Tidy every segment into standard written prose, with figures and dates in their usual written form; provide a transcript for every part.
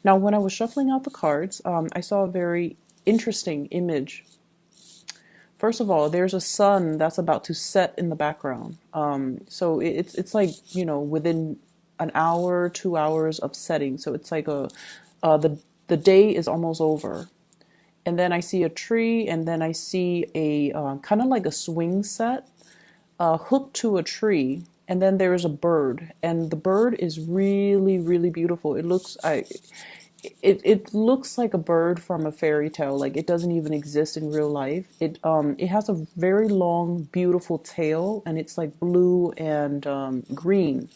Now, when I was shuffling out the cards, I saw a very interesting image. First of all, there's a sun that's about to set in the background. So it's like, within an hour, 2 hours of setting. So it's like the day is almost over. And then I see a tree, and then I see a kind of like a swing set hooked to a tree, and then there's a bird, and the bird is really, really beautiful. It looks like a bird from a fairy tale. Like it doesn't even exist in real life. It has a very long, beautiful tail, and it's like blue and green,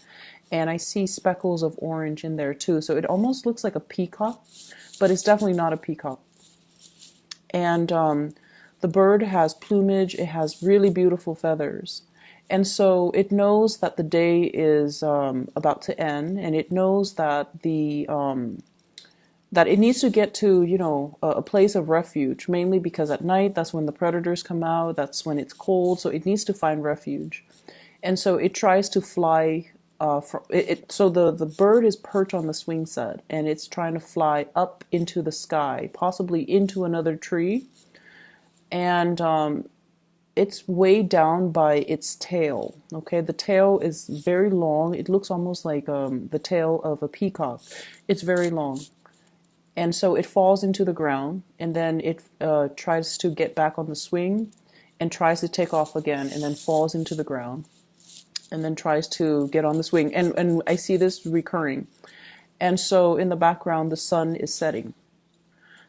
and I see speckles of orange in there too. So it almost looks like a peacock, but it's definitely not a peacock. And the bird has plumage. It has really beautiful feathers. And so it knows that the day is about to end, and it knows that that it needs to get to, a place of refuge, mainly because at night, that's when the predators come out, that's when it's cold, so it needs to find refuge. And so it tries to fly. So the bird is perched on the swing set, and it's trying to fly up into the sky, possibly into another tree. And it's weighed down by its tail. Okay, the tail is very long. It looks almost like the tail of a peacock. It's very long. And so it falls into the ground, and then it tries to get back on the swing and tries to take off again, and then falls into the ground and then tries to get on the swing. And I see this recurring. And so in the background, the sun is setting.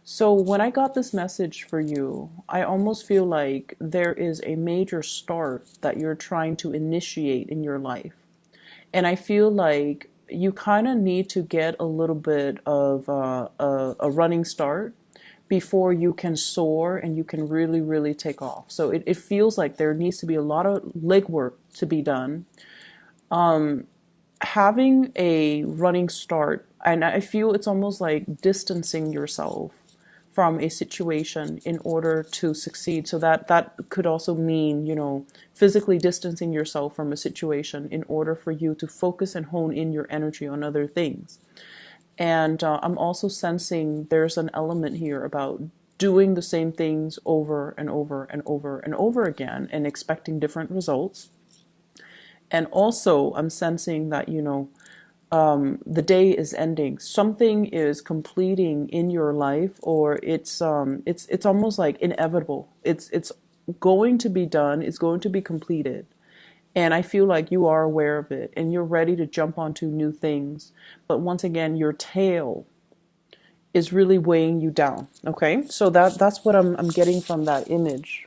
So when I got this message for you, I almost feel like there is a major start that you're trying to initiate in your life. And I feel like you kind of need to get a little bit of a running start before you can soar and you can really, really take off. So it feels like there needs to be a lot of legwork to be done. Having a running start, and I feel it's almost like distancing yourself from a situation in order to succeed. So that could also mean, physically distancing yourself from a situation in order for you to focus and hone in your energy on other things. And I'm also sensing there's an element here about doing the same things over and over and over and over again and expecting different results. And also I'm sensing that, the day is ending. Something is completing in your life, or it's almost like inevitable. It's going to be done. It's going to be completed. And I feel like you are aware of it and you're ready to jump onto new things. But once again, your tail is really weighing you down. Okay? So that's what I'm getting from that image.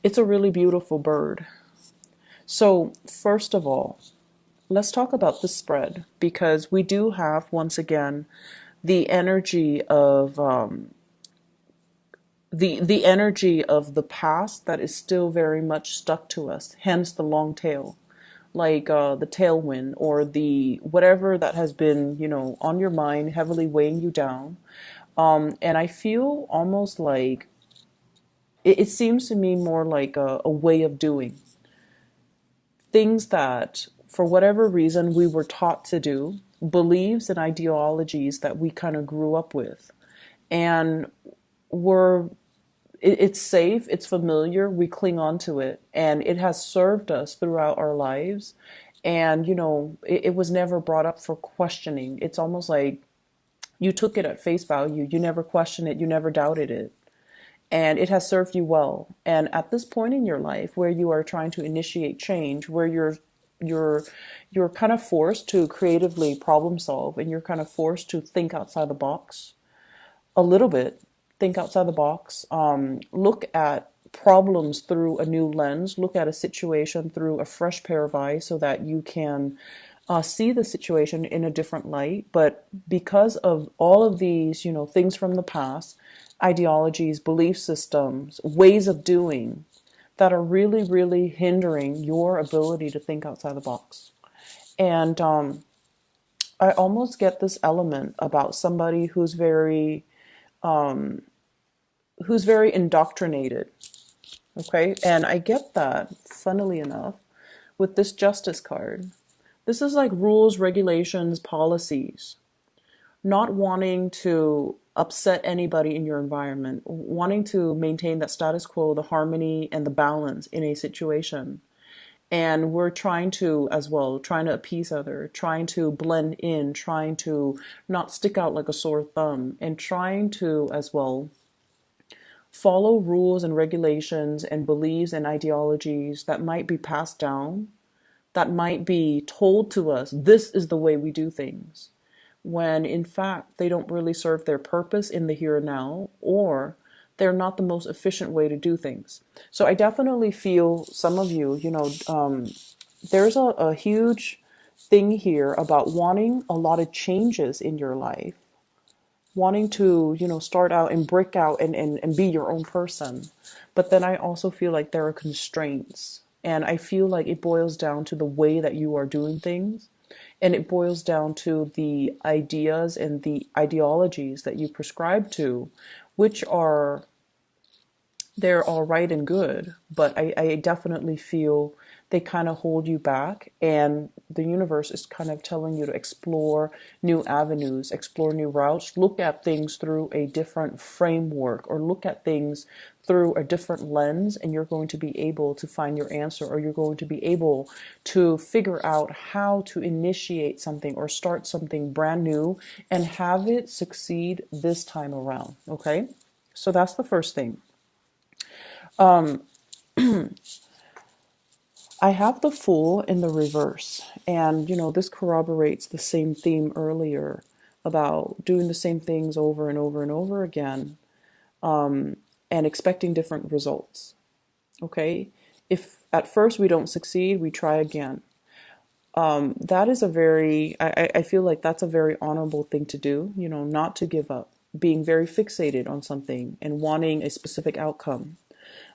It's a really beautiful bird. So, first of all, let's talk about the spread, because we do have, once again, the energy of the energy of the past that is still very much stuck to us, hence the long tail, like the tailwind or the whatever that has been, on your mind, heavily weighing you down. And I feel almost like it seems to me more like a way of doing things that, for whatever reason, we were taught to do, beliefs and ideologies that we kind of grew up with. And we're it's safe, it's familiar, we cling on to it, and it has served us throughout our lives. And it was never brought up for questioning. It's almost like you took it at face value. You never questioned it, you never doubted it, and it has served you well. And at this point in your life where you are trying to initiate change, where you're kind of forced to creatively problem solve, and you're kind of forced to think outside the box a little bit, think outside the box, look at problems through a new lens, look at a situation through a fresh pair of eyes so that you can see the situation in a different light. But because of all of these, things from the past, ideologies, belief systems, ways of doing that are really, really hindering your ability to think outside the box. And I almost get this element about somebody who's very indoctrinated. Okay, and I get that, funnily enough, with this justice card. This is like rules, regulations, policies. not wanting to upset anybody in your environment, wanting to maintain that status quo, the harmony and the balance in a situation. And we're trying to, as well, trying to appease other, trying to blend in, trying to not stick out like a sore thumb, and trying to, as well, follow rules and regulations and beliefs and ideologies that might be passed down, that might be told to us, this is the way we do things, when in fact they don't really serve their purpose in the here and now, or they're not the most efficient way to do things. So I definitely feel some of you, there's a huge thing here about wanting a lot of changes in your life, wanting to, start out and break out and be your own person. But then I also feel like there are constraints. And I feel like it boils down to the way that you are doing things. And it boils down to the ideas and the ideologies that you prescribe to, which are, they're all right and good, but I definitely feel they kind of hold you back. And the universe is kind of telling you to explore new avenues, explore new routes, look at things through a different framework, or look at things through a different lens, and you're going to be able to find your answer, or you're going to be able to figure out how to initiate something or start something brand new and have it succeed this time around. Okay, so that's the first thing. I have the Fool in the reverse, and this corroborates the same theme earlier about doing the same things over and over and over again, and expecting different results. Okay, if at first we don't succeed, we try again. That is a very, I feel like that's a very honorable thing to do, not to give up, being very fixated on something and wanting a specific outcome.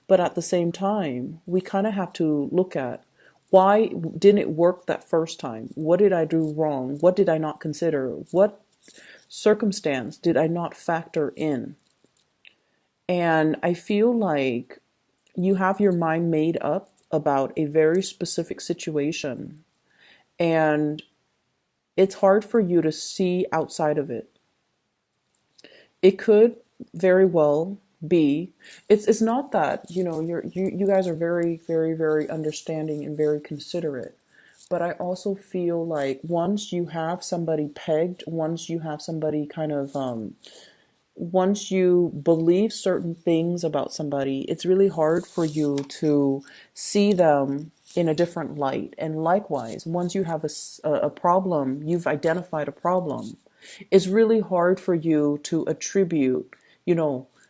But at the same time, we kind of have to look at, why didn't it work that first time? What did I do wrong? What did I not consider? What circumstance did I not factor in? And I feel like you have your mind made up about a very specific situation, and it's hard for you to see outside of it. It could very well be, it's not that, you guys are very, very, very understanding and very considerate. But I also feel like once you have somebody pegged, once you have somebody kind of once you believe certain things about somebody, it's really hard for you to see them in a different light. And likewise, once you have a problem, you've identified a problem, it's really hard for you to attribute,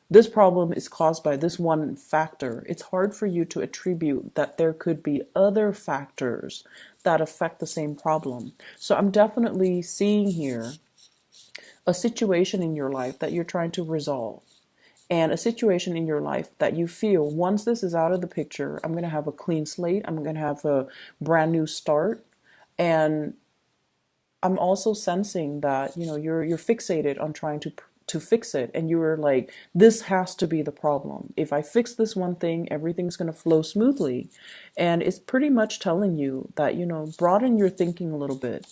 this problem is caused by this one factor. It's hard for you to attribute that there could be other factors that affect the same problem. So I'm definitely seeing here a situation in your life that you're trying to resolve, and a situation in your life that you feel, once this is out of the picture, I'm going to have a clean slate, I'm going to have a brand new start. And I'm also sensing that, you're fixated on trying to fix it, and you were like, this has to be the problem. If I fix this one thing, everything's going to flow smoothly. And it's pretty much telling you that, broaden your thinking a little bit.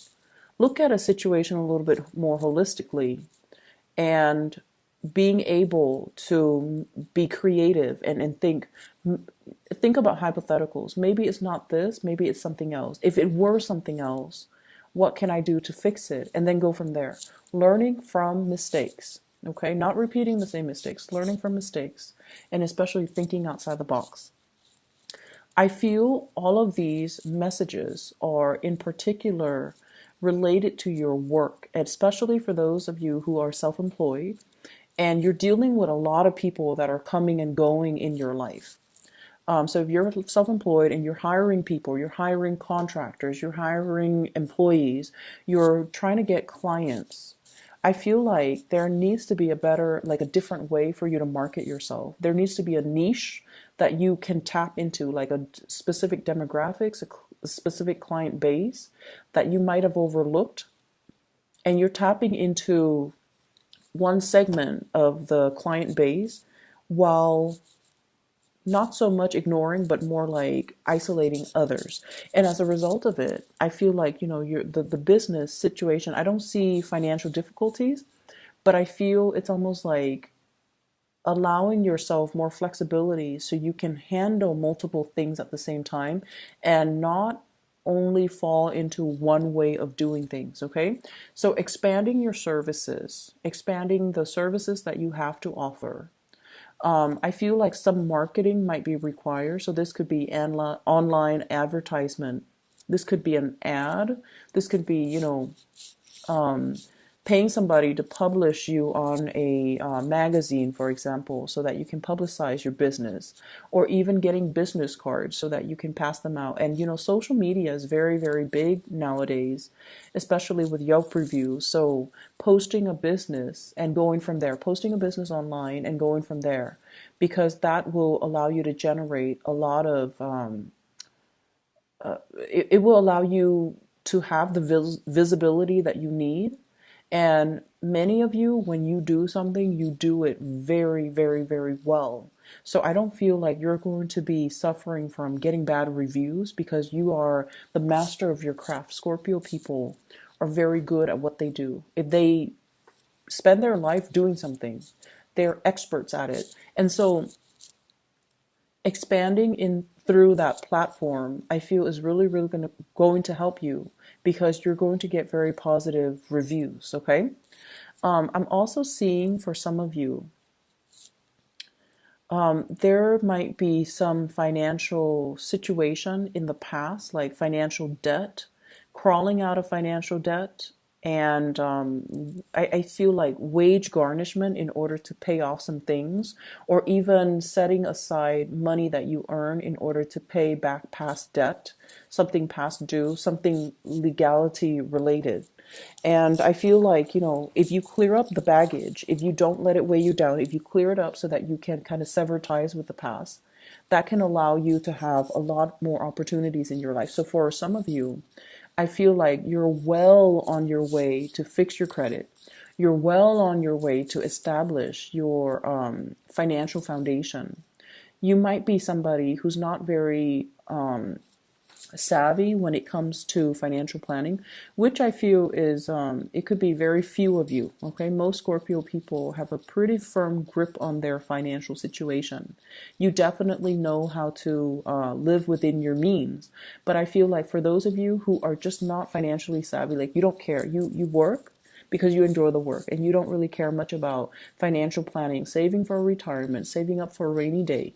Look at a situation a little bit more holistically, and being able to be creative and think about hypotheticals. Maybe it's not this, maybe it's something else. If it were something else, what can I do to fix it? And then go from there. Learning from mistakes, okay? Not repeating the same mistakes, learning from mistakes, and especially thinking outside the box. I feel all of these messages are in particular related to your work, especially for those of you who are self-employed and you're dealing with a lot of people that are coming and going in your life. So if you're self-employed and you're hiring people, you're hiring contractors, you're hiring employees, you're trying to get clients, I feel like there needs to be a different way for you to market yourself. There needs to be a niche that you can tap into, like a specific demographics, a specific client base that you might have overlooked. And you're tapping into one segment of the client base while not so much ignoring, but more like isolating others. And as a result of it, I feel like, the business situation, I don't see financial difficulties, but I feel it's almost like allowing yourself more flexibility so you can handle multiple things at the same time and not only fall into one way of doing things, okay? So expanding your services, expanding the services that you have to offer. I feel like some marketing might be required. So this could be online advertisement. This could be an ad. This could be, paying somebody to publish you on a magazine, for example, so that you can publicize your business, or even getting business cards so that you can pass them out. And social media is very, very big nowadays, especially with Yelp reviews. So posting a business and going from there, posting a business online and going from there, because that will allow you to generate a lot of, it will allow you to have the visibility that you need. And many of you, when you do something, you do it very, very, very well. So I don't feel like you're going to be suffering from getting bad reviews because you are the master of your craft. Scorpio people are very good at what they do. If they spend their life doing something, they're experts at it. And so expanding in through that platform, I feel is really, really going to help you because you're going to get very positive reviews. Okay. I'm also seeing for some of you, there might be some financial situation in the past, like financial debt, crawling out of financial debt. And I feel like wage garnishment in order to pay off some things, or even setting aside money that you earn in order to pay back past debt, something past due, something legality related. And I feel like, if you clear up the baggage, if you don't let it weigh you down, if you clear it up so that you can kind of sever ties with the past, that can allow you to have a lot more opportunities in your life. So for some of you, I feel like you're well on your way to fix your credit. You're well on your way to establish your financial foundation. You might be somebody who's not very savvy when it comes to financial planning, which I feel is, it could be very few of you. Okay, most Scorpio people have a pretty firm grip on their financial situation. You definitely know how to live within your means, but I feel like for those of you who are just not financially savvy, like you don't care, you work because you enjoy the work and you don't really care much about financial planning, saving for retirement, saving up for a rainy day,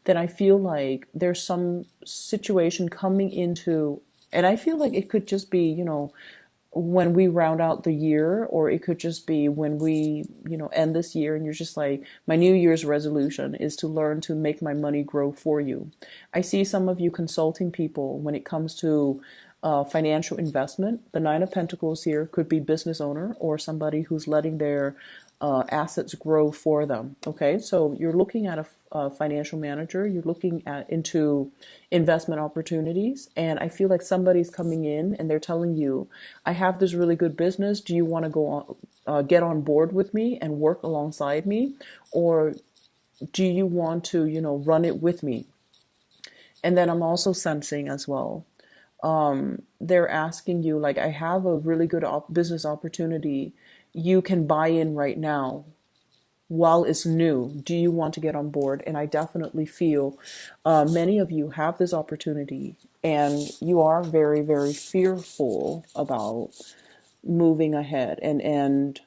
then I feel like there's some situation coming into, and I feel like it could just be, when we round out the year, or it could just be when we, end this year and you're just like, my New Year's resolution is to learn to make my money grow for you. I see some of you consulting people when it comes to financial investment. The Nine of Pentacles here could be business owner or somebody who's letting their assets grow for them. Okay, so you're looking at a financial manager. You're looking at into investment opportunities, and I feel like somebody's coming in and they're telling you, "I have this really good business. Do you want to go on, get on board with me and work alongside me, or do you want to, run it with me?" And then I'm also sensing as well, they're asking you, like, I have a really good business opportunity. You can buy in right now while it's new. Do you want to get on board? And I definitely feel many of you have this opportunity and you are very, very fearful about moving ahead and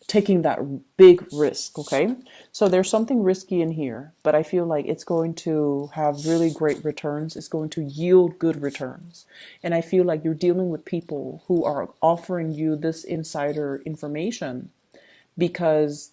taking that big risk, okay? So there's something risky in here, but I feel like it's going to have really great returns. It's going to yield good returns. And I feel like you're dealing with people who are offering you this insider information because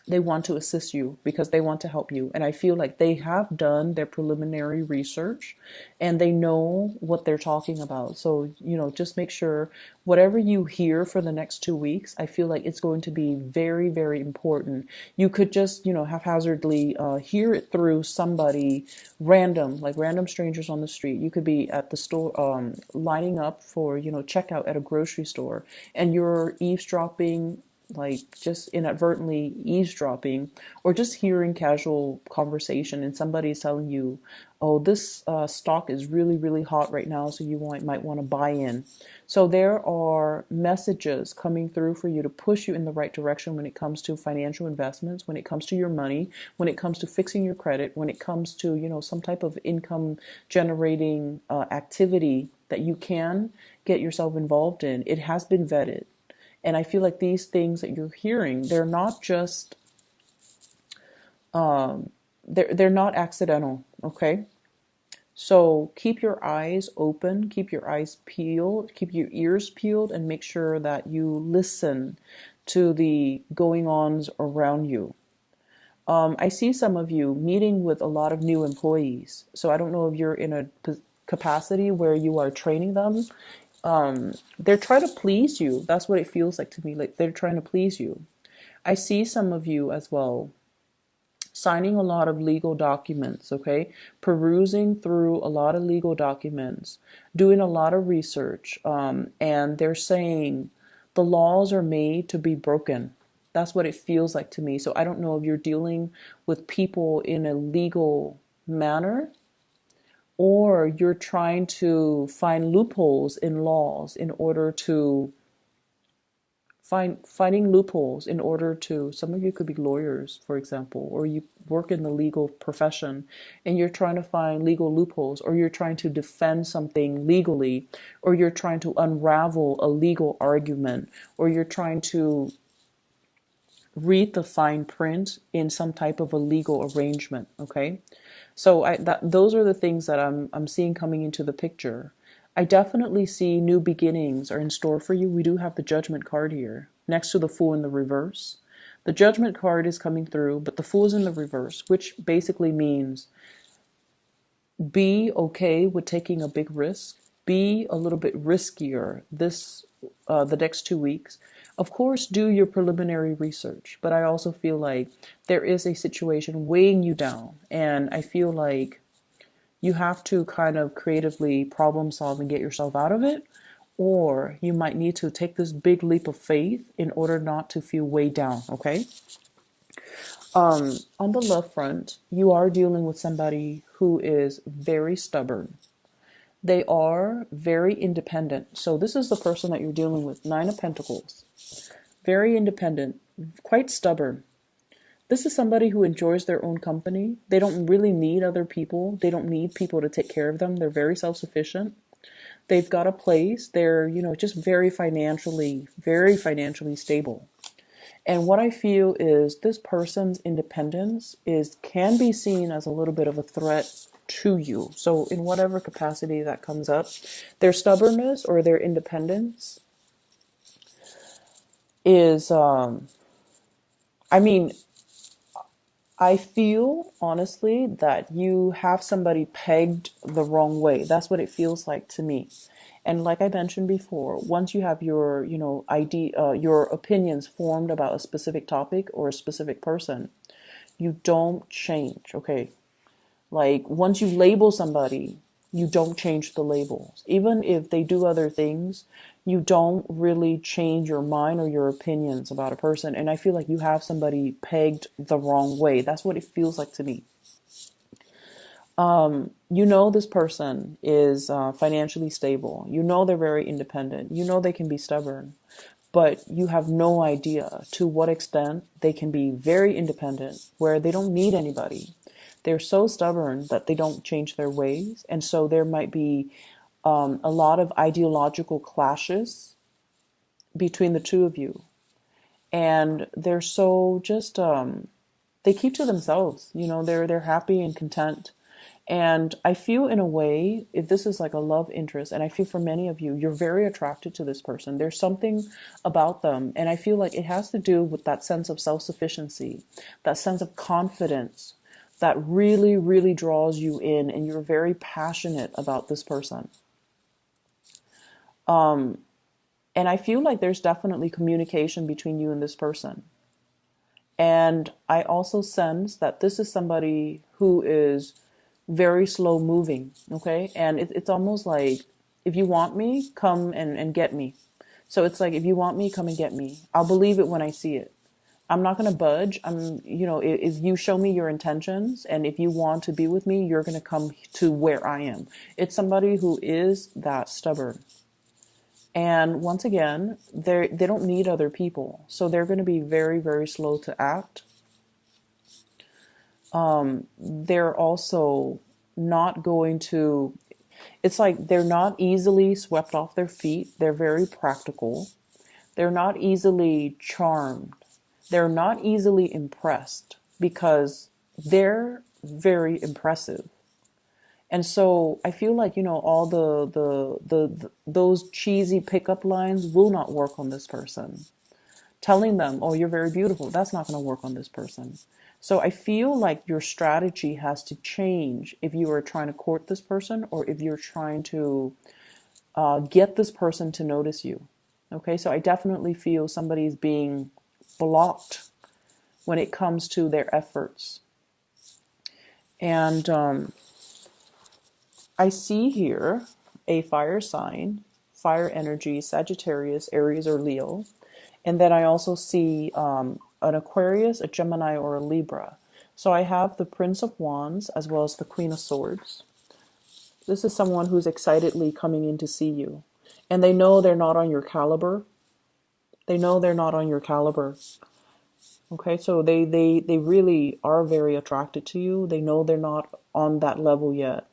they want to assist you, because they want to help you. And I feel like they have done their preliminary research and they know what they're talking about. So, just make sure whatever you hear for the next 2 weeks, I feel like it's going to be very, very important. You could just, haphazardly hear it through somebody random, like random strangers on the street. You could be at the store, lining up for, checkout at a grocery store, and you're eavesdropping like just inadvertently eavesdropping or just hearing casual conversation and somebody's telling you, oh, this stock is really, really hot right now, so you might want to buy in. So there are messages coming through for you to push you in the right direction when it comes to financial investments, when it comes to your money, when it comes to fixing your credit, when it comes to, some type of income generating activity that you can get yourself involved in. It has been vetted. And I feel like these things that you're hearing, they're not just they're not accidental, okay? So keep your eyes open, keep your eyes peeled, keep your ears peeled, and make sure that you listen to the going ons around you. I see some of you meeting with a lot of new employees. So I don't know if you're in a capacity where you are training them. They're trying to please you. That's what it feels like to me. Like they're trying to please you. I see some of you as well signing a lot of legal documents, okay? Perusing through a lot of legal documents, doing a lot of research, and they're saying the laws are made to be broken. That's what it feels like to me. So I don't know if you're dealing with people in a legal manner or you're trying to find loopholes in laws in order to finding loopholes in order to, some of you could be lawyers, for example, or you work in the legal profession and you're trying to find legal loopholes, or you're trying to defend something legally, or you're trying to unravel a legal argument, or you're trying to read the fine print in some type of a legal arrangement. Okay, so those are the things that I'm seeing coming into the picture. I definitely see new beginnings are in store for you. We do have the Judgment card here next to the Fool in the reverse. The Judgment card is coming through, but the Fool is in the reverse, which basically means be okay with taking a big risk. Be a little bit riskier the next 2 weeks. Of course, do your preliminary research, but I also feel like there is a situation weighing you down, and I feel like you have to kind of creatively problem solve and get yourself out of it, or you might need to take this big leap of faith in order not to feel weighed down, okay? On the love front, you are dealing with somebody who is very stubborn. They are very independent. So this is the person that you're dealing with, Nine of Pentacles. Very independent, quite stubborn. This is somebody who enjoys their own company. They don't really need other people. They don't need people to take care of them. They're very self-sufficient. They've got a place. They're, just very financially stable. And what I feel is this person's independence can be seen as a little bit of a threat to you. So in whatever capacity that comes up, their stubbornness or their independence is, I feel honestly that you have somebody pegged the wrong way. That's what it feels like to me. And like I mentioned before, once you have your, your opinions formed about a specific topic or a specific person, you don't change, okay? Like once you label somebody, you don't change the labels. Even if they do other things, you don't really change your mind or your opinions about a person. And I feel like you have somebody pegged the wrong way. That's what it feels like to me. This person is financially stable. They're very independent. They can be stubborn. But you have no idea to what extent they can be very independent, where they don't need anybody. They're so stubborn that they don't change their ways. And so there might be a lot of ideological clashes between the two of you. And they're so just, they keep to themselves. They're happy and content. And I feel in a way, if this is like a love interest, and I feel for many of you, you're very attracted to this person. There's something about them. And I feel like it has to do with that sense of self-sufficiency, that sense of confidence that really, really draws you in. And you're very passionate about this person. And I feel like there's definitely communication between you and this person. And I also sense that this is somebody who is very slow moving, okay? And it's almost like, if you want me, come and get me. So it's like, if you want me, come and get me. I'll believe it when I see it. I'm not going to budge. If you show me your intentions and if you want to be with me, you're going to come to where I am. It's somebody who is that stubborn. And once again, they don't need other people. So they're going to be very, very slow to act. They're also not going to, it's like they're not easily swept off their feet. They're very practical. They're not easily charmed. They're not easily impressed because they're very impressive. And so I feel like, all those cheesy pickup lines will not work on this person. Telling them, oh, you're very beautiful, that's not going to work on this person. So I feel like your strategy has to change if you are trying to court this person or if you're trying to get this person to notice you. Okay, so I definitely feel somebody's being blocked when it comes to their efforts. And I see here a fire sign, fire energy, Sagittarius, Aries, or Leo. And then I also see an Aquarius, a Gemini, or a Libra. So I have the Prince of Wands as well as the Queen of Swords. This is someone who's excitedly coming in to see you. And they know they're not on your caliber. They know they're not on your caliber. Okay, so they really are very attracted to you. They know they're not on that level yet.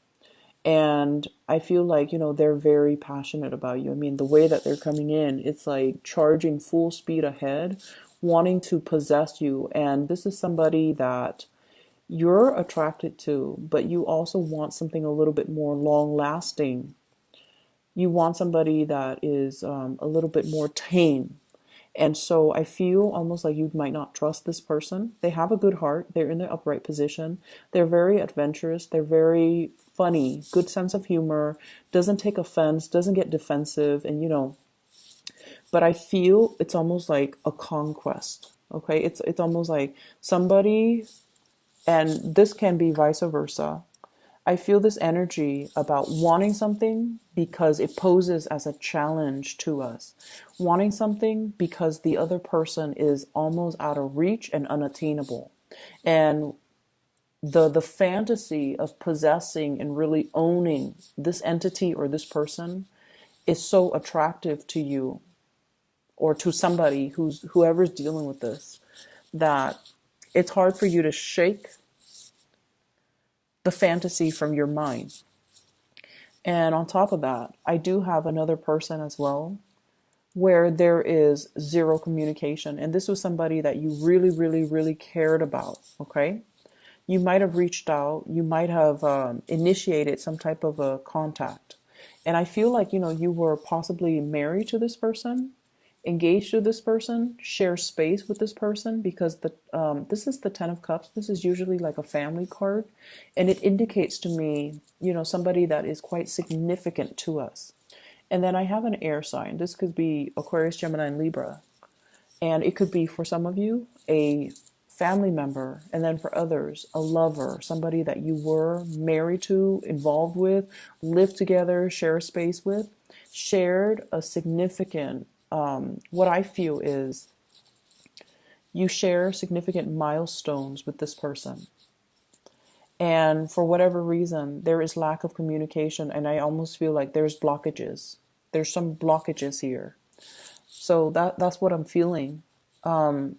And I feel like, they're very passionate about you. I mean, the way that they're coming in, it's like charging full speed ahead, wanting to possess you. And this is somebody that you're attracted to, but you also want something a little bit more long lasting. You want somebody that is a little bit more tame. And so I feel almost like you might not trust this person. They have a good heart. They're in the upright position. They're very adventurous. They're very funny, good sense of humor, doesn't take offense, doesn't get defensive. And, but I feel it's almost like a conquest. Okay. It's almost like somebody, and this can be vice versa. I feel this energy about wanting something because it poses as a challenge to us. Wanting something because the other person is almost out of reach and unattainable. And the fantasy of possessing and really owning this entity or this person is so attractive to you or to somebody whoever's dealing with this, that it's hard for you to shake the fantasy from your mind. And on top of that, I do have another person as well where there is zero communication. And this was somebody that you really, really, really cared about. Okay. You might have reached out. You might have initiated some type of a contact. And I feel like, you were possibly married to this person, engaged to this person, share space with this person, because this is the Ten of Cups. This is usually like a family card, and it indicates to me, somebody that is quite significant to us. And then I have an air sign. This could be Aquarius, Gemini, and Libra, and it could be for some of you a family member, and then for others a lover, somebody that you were married to, involved with, lived together, share a space with, shared a significant what I feel is you share significant milestones with this person. And for whatever reason, there is lack of communication. And I almost feel like there's blockages. There's some blockages here. So that's what I'm feeling. I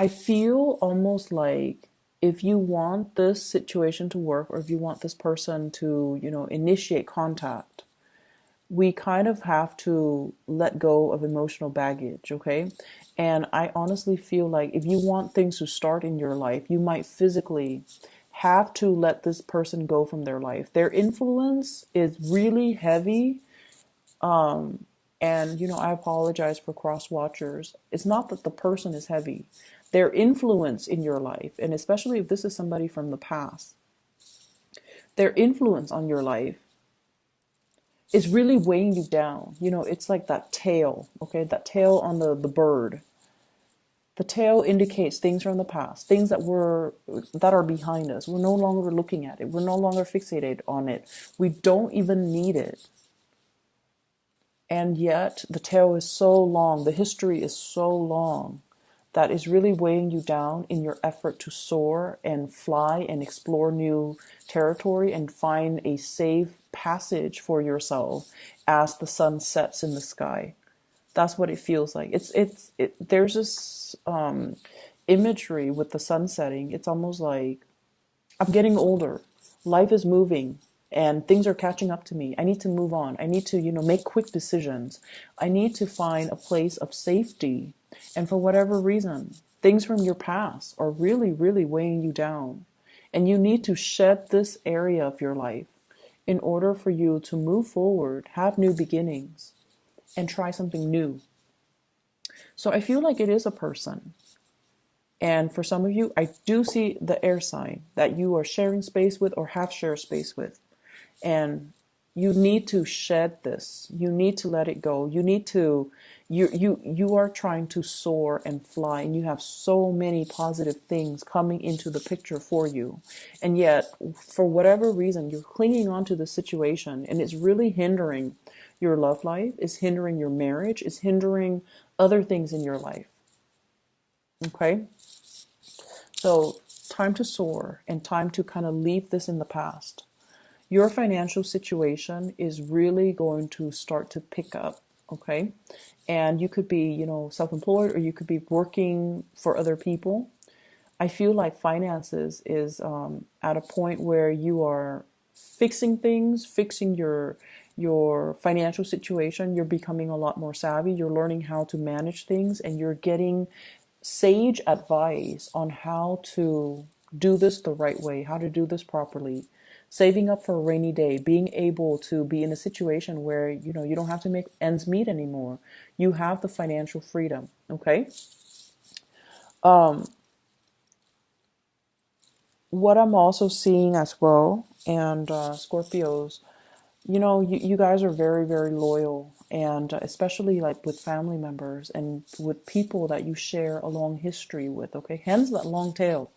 feel almost like if you want this situation to work, or if you want this person to, initiate contact, we kind of have to let go of emotional baggage, okay? And I honestly feel like if you want things to start in your life, you might physically have to let this person go from their life. Their influence is really heavy. And, I apologize for cross watchers. It's not that the person is heavy. Their influence in your life, and especially if this is somebody from the past, their influence on your life is really weighing you down. It's like that tail, okay? That tail on the bird. The tail indicates things from the past, things that are behind us. We're no longer looking at it. We're no longer fixated on it. We don't even need it. And yet the tail is so long, the history is so long that is really weighing you down in your effort to soar and fly and explore new territory and find a safe passage for yourself as the sun sets in the sky. That's what it feels like. There's this imagery with the sun setting. It's almost like I'm getting older. Life is moving and things are catching up to me. I need to move on. I need to, make quick decisions. I need to find a place of safety. And for whatever reason, things from your past are really, really weighing you down. And you need to shed this area of your life in order for you to move forward, have new beginnings, and try something new. So I feel like it is a person. And for some of you, I do see the air sign that you are sharing space with or have shared space with. And you need to shed this. You need to let it go. You need to, you are trying to soar and fly, and you have so many positive things coming into the picture for you. And yet, for whatever reason, you're clinging on to the situation, and it's really hindering your love life, is hindering your marriage, is hindering other things in your life. Okay? So, time to soar and time to kind of leave this in the past. Your financial situation is really going to start to pick up, okay? And you could be, self-employed, or you could be working for other people. I feel like finances is at a point where you are fixing things, fixing your financial situation. You're becoming a lot more savvy. You're learning how to manage things, and you're getting sage advice on how to do this the right way, how to do this properly. Saving up for a rainy day, being able to be in a situation where you don't have to make ends meet anymore. You have the financial freedom, okay? What I'm also seeing as well, and Scorpios, you guys are very, very loyal, and especially like with family members and with people that you share a long history with, okay? Hence that long tail.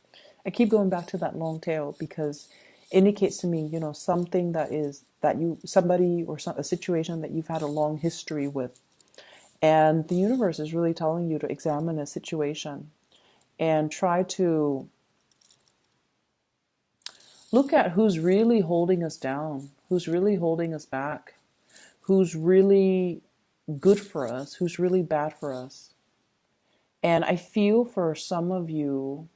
I keep going back to that long tail because it indicates to me, something somebody or a situation that you've had a long history with. And the universe is really telling you to examine a situation and try to look at who's really holding us down, who's really holding us back, who's really good for us, who's really bad for us. And I feel for some of you,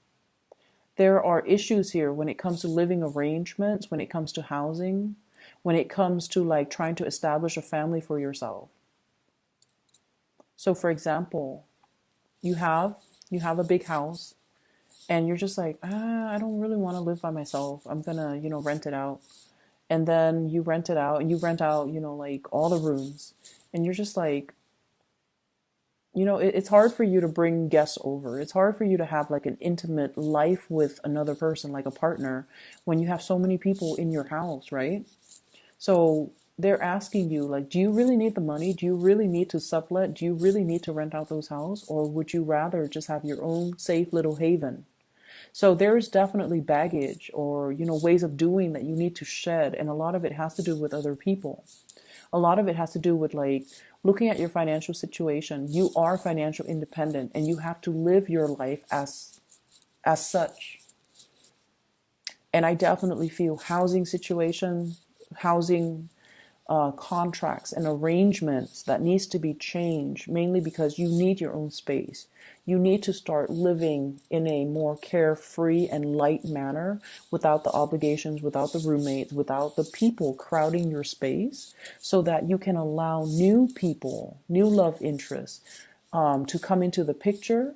there are issues here when it comes to living arrangements, when it comes to housing, when it comes to like trying to establish a family for yourself. So for example, you have a big house, and you're just like, I don't really want to live by myself. I'm gonna, rent it out. And then you rent it out, and you rent out, like all the rooms. And you're just like, it's hard for you to bring guests over. It's hard for you to have like an intimate life with another person, like a partner, when you have so many people in your house, right? So they're asking you, like, do you really need the money? Do you really need to sublet? Do you really need to rent out those houses? Or would you rather just have your own safe little haven? So there is definitely baggage or, ways of doing that you need to shed. And a lot of it has to do with other people. A lot of it has to do with like looking at your financial situation. You are financial independent, and you have to live your life as such. And I definitely feel housing situation, housing contracts and arrangements that needs to be changed, mainly because you need your own space. You need to start living in a more carefree and light manner, without the obligations, without the roommates, without the people crowding your space, so that you can allow new people, new love interests to come into the picture.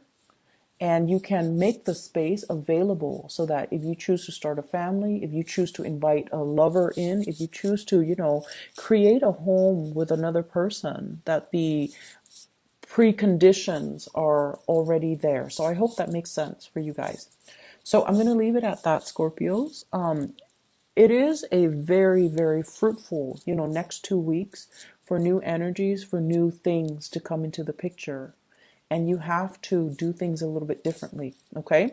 And you can make the space available so that if you choose to start a family, if you choose to invite a lover in, if you choose to, create a home with another person, that the preconditions are already there. So I hope that makes sense for you guys. So I'm going to leave it at that, Scorpios. It is a very, very fruitful, next 2 weeks for new energies, for new things to come into the picture. and you have to do things a little bit differently. Okay.